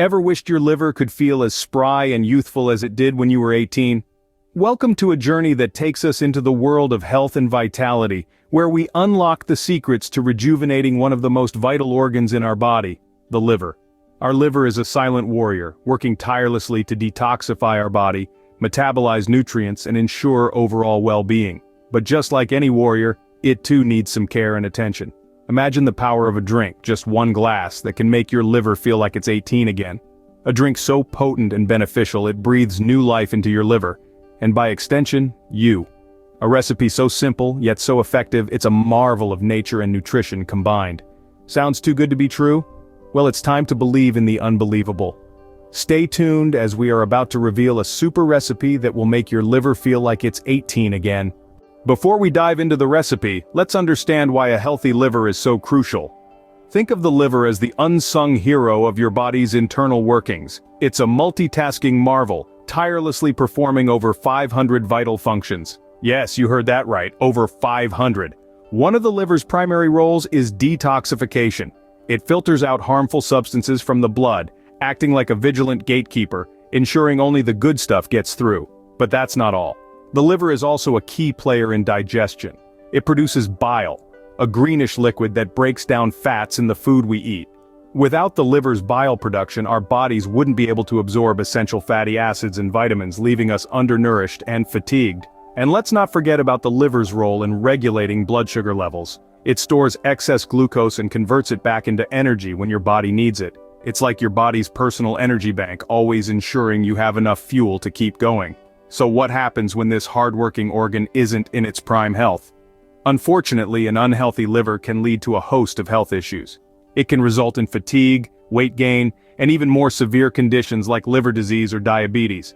Ever wished your liver could feel as spry and youthful as it did when you were 18? Welcome to a journey that takes us into the world of health and vitality, where we unlock the secrets to rejuvenating one of the most vital organs in our body, the liver. Our liver is a silent warrior, working tirelessly to detoxify our body, metabolize nutrients, and ensure overall well-being. But just like any warrior, it too needs some care and attention. Imagine the power of a drink, just one glass, that can make your liver feel like it's 18 again. A drink so potent and beneficial it breathes new life into your liver, and by extension, you. A recipe so simple, yet so effective, it's a marvel of nature and nutrition combined. Sounds too good to be true? Well, it's time to believe in the unbelievable. Stay tuned as we are about to reveal a super recipe that will make your liver feel like it's 18 again. Before we dive into the recipe, let's understand why a healthy liver is so crucial. Think of the liver as the unsung hero of your body's internal workings. It's a multitasking marvel, tirelessly performing over 500 vital functions. Yes, you heard that right, over 500. One of the liver's primary roles is detoxification. It filters out harmful substances from the blood, acting like a vigilant gatekeeper, ensuring only the good stuff gets through. But that's not all. The liver is also a key player in digestion. It produces bile, a greenish liquid that breaks down fats in the food we eat. Without the liver's bile production, our bodies wouldn't be able to absorb essential fatty acids and vitamins, leaving us undernourished and fatigued. And let's not forget about the liver's role in regulating blood sugar levels. It stores excess glucose and converts it back into energy when your body needs it. It's like your body's personal energy bank, always ensuring you have enough fuel to keep going. So what happens when this hardworking organ isn't in its prime health? Unfortunately, an unhealthy liver can lead to a host of health issues. It can result in fatigue, weight gain, and even more severe conditions like liver disease or diabetes.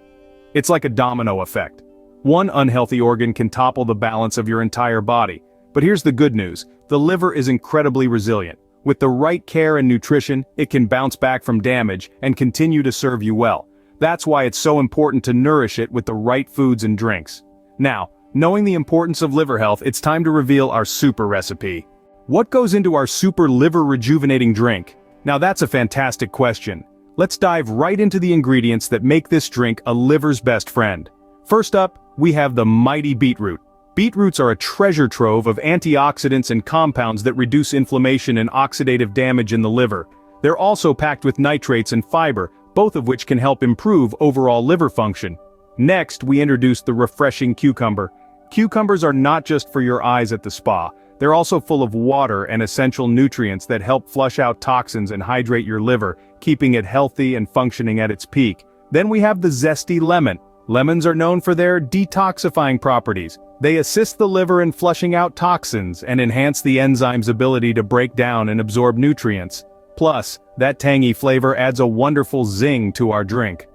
It's like a domino effect. One unhealthy organ can topple the balance of your entire body. But here's the good news, the liver is incredibly resilient. With the right care and nutrition, it can bounce back from damage and continue to serve you well. That's why it's so important to nourish it with the right foods and drinks. Now, knowing the importance of liver health, it's time to reveal our super recipe. What goes into our super liver rejuvenating drink? Now that's a fantastic question. Let's dive right into the ingredients that make this drink a liver's best friend. First up, we have the mighty beetroot. Beetroots are a treasure trove of antioxidants and compounds that reduce inflammation and oxidative damage in the liver. They're also packed with nitrates and fiber, both of which can help improve overall liver function. Next, we introduce the refreshing cucumber. Cucumbers are not just for your eyes at the spa. They're also full of water and essential nutrients that help flush out toxins and hydrate your liver, keeping it healthy and functioning at its peak. Then we have the zesty lemon. Lemons are known for their detoxifying properties. They assist the liver in flushing out toxins and enhance the enzyme's ability to break down and absorb nutrients. Plus, that tangy flavor adds a wonderful zing to our drink.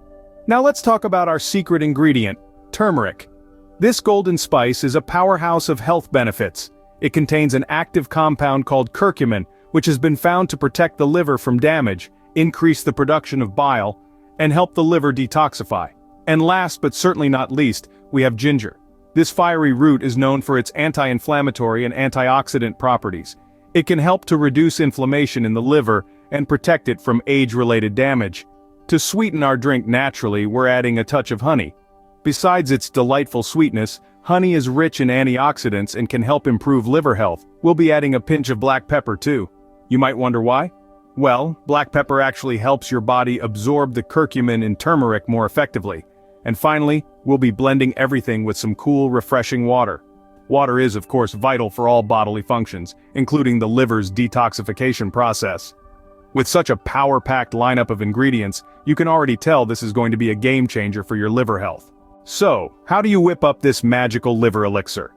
Now let's talk about our secret ingredient, turmeric. This golden spice is a powerhouse of health benefits. It contains an active compound called curcumin, which has been found to protect the liver from damage, increase the production of bile, and help the liver detoxify. And last but certainly not least, we have ginger. This fiery root is known for its anti-inflammatory and antioxidant properties. It can help to reduce inflammation in the liver and protect it from age-related damage. To sweeten our drink naturally, we're adding a touch of honey. Besides its delightful sweetness, honey is rich in antioxidants and can help improve liver health. We'll be adding a pinch of black pepper too. You might wonder why? Well, black pepper actually helps your body absorb the curcumin in turmeric more effectively. And finally, we'll be blending everything with some cool, refreshing water. Water is, of course, vital for all bodily functions, including the liver's detoxification process. With such a power-packed lineup of ingredients, you can already tell this is going to be a game changer for your liver health. So, how do you whip up this magical liver elixir?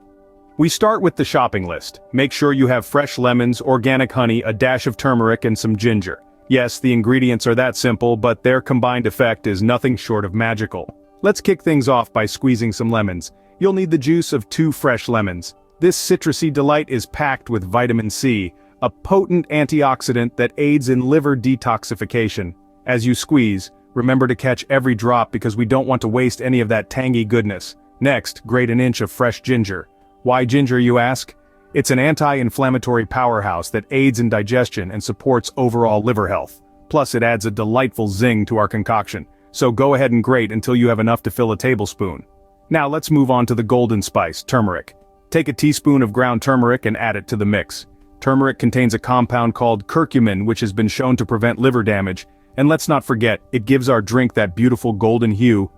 We start with the shopping list. Make sure you have fresh lemons, organic honey, a dash of turmeric, and some ginger. Yes, the ingredients are that simple, but their combined effect is nothing short of magical. Let's kick things off by squeezing some lemons. You'll need the juice of 2 fresh lemons. This citrusy delight is packed with vitamin C, a potent antioxidant that aids in liver detoxification. As you squeeze, remember to catch every drop because we don't want to waste any of that tangy goodness. Next, grate an inch of fresh ginger. Why ginger, you ask? It's an anti-inflammatory powerhouse that aids in digestion and supports overall liver health. Plus it adds a delightful zing to our concoction, so go ahead and grate until you have enough to fill a tablespoon. Now let's move on to the golden spice, turmeric. Take a teaspoon of ground turmeric and add it to the mix. Turmeric contains a compound called curcumin, which has been shown to prevent liver damage, and let's not forget, it gives our drink that beautiful golden hue.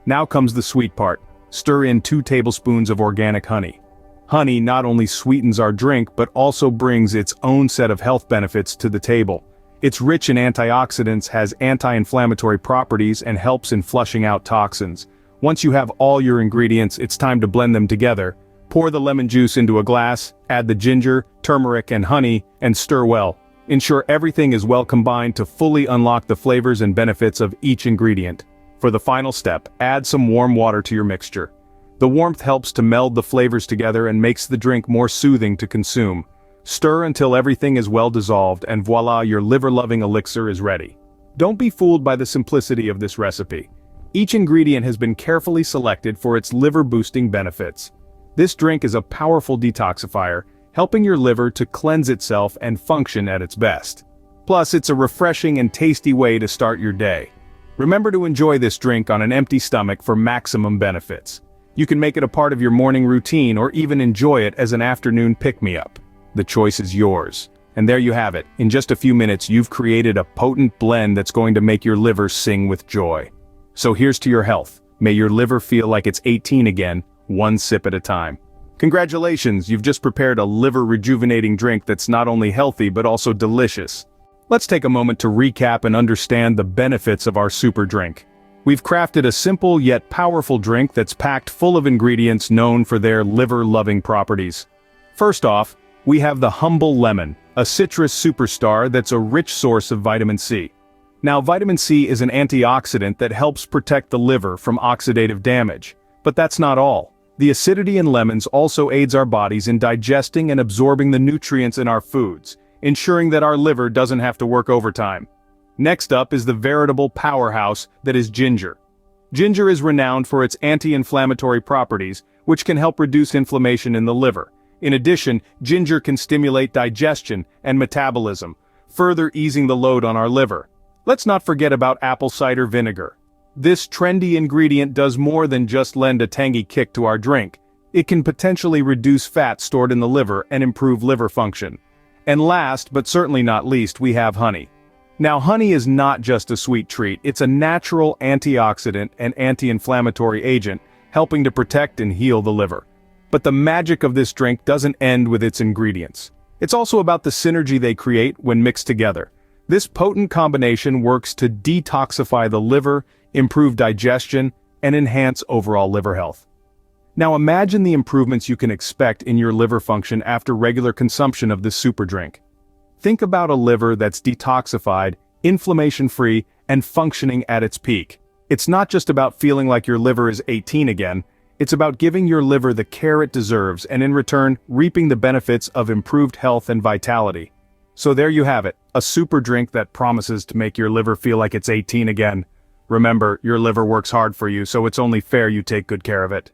Now comes the sweet part. Stir in 2 tablespoons of organic honey. Honey not only sweetens our drink but also brings its own set of health benefits to the table. It's rich in antioxidants, has anti-inflammatory properties, and helps in flushing out toxins. Once you have all your ingredients, it's time to blend them together. Pour the lemon juice into a glass, add the ginger, turmeric, and honey, and stir well. Ensure everything is well combined to fully unlock the flavors and benefits of each ingredient. For the final step, add some warm water to your mixture. The warmth helps to meld the flavors together and makes the drink more soothing to consume. Stir until everything is well dissolved, and voila, your liver-loving elixir is ready. Don't be fooled by the simplicity of this recipe. Each ingredient has been carefully selected for its liver-boosting benefits. This drink is a powerful detoxifier, helping your liver to cleanse itself and function at its best. Plus, it's a refreshing and tasty way to start your day. Remember to enjoy this drink on an empty stomach for maximum benefits. You can make it a part of your morning routine or even enjoy it as an afternoon pick-me-up. The choice is yours. And there you have it. In just a few minutes, you've created a potent blend that's going to make your liver sing with joy. So here's to your health. May your liver feel like it's 18 again, one sip at a time. Congratulations, you've just prepared a liver-rejuvenating drink that's not only healthy but also delicious. Let's take a moment to recap and understand the benefits of our super drink. We've crafted a simple yet powerful drink that's packed full of ingredients known for their liver-loving properties. First off, we have the humble lemon, a citrus superstar that's a rich source of vitamin C. Now, vitamin C is an antioxidant that helps protect the liver from oxidative damage. But that's not all. The acidity in lemons also aids our bodies in digesting and absorbing the nutrients in our foods, ensuring that our liver doesn't have to work overtime. Next up is the veritable powerhouse that is ginger. Ginger is renowned for its anti-inflammatory properties, which can help reduce inflammation in the liver. In addition, ginger can stimulate digestion and metabolism, further easing the load on our liver. Let's not forget about apple cider vinegar. This trendy ingredient does more than just lend a tangy kick to our drink. It can potentially reduce fat stored in the liver and improve liver function. And last, but certainly not least, we have honey. Now, honey is not just a sweet treat, it's a natural antioxidant and anti-inflammatory agent, helping to protect and heal the liver. But the magic of this drink doesn't end with its ingredients. It's also about the synergy they create when mixed together. This potent combination works to detoxify the liver, improve digestion, and enhance overall liver health. Now imagine the improvements you can expect in your liver function after regular consumption of this super drink. Think about a liver that's detoxified, inflammation-free, and functioning at its peak. It's not just about feeling like your liver is 18 again, it's about giving your liver the care it deserves and in return, reaping the benefits of improved health and vitality. So there you have it, a super drink that promises to make your liver feel like it's 18 again. Remember, your liver works hard for you, so it's only fair you take good care of it.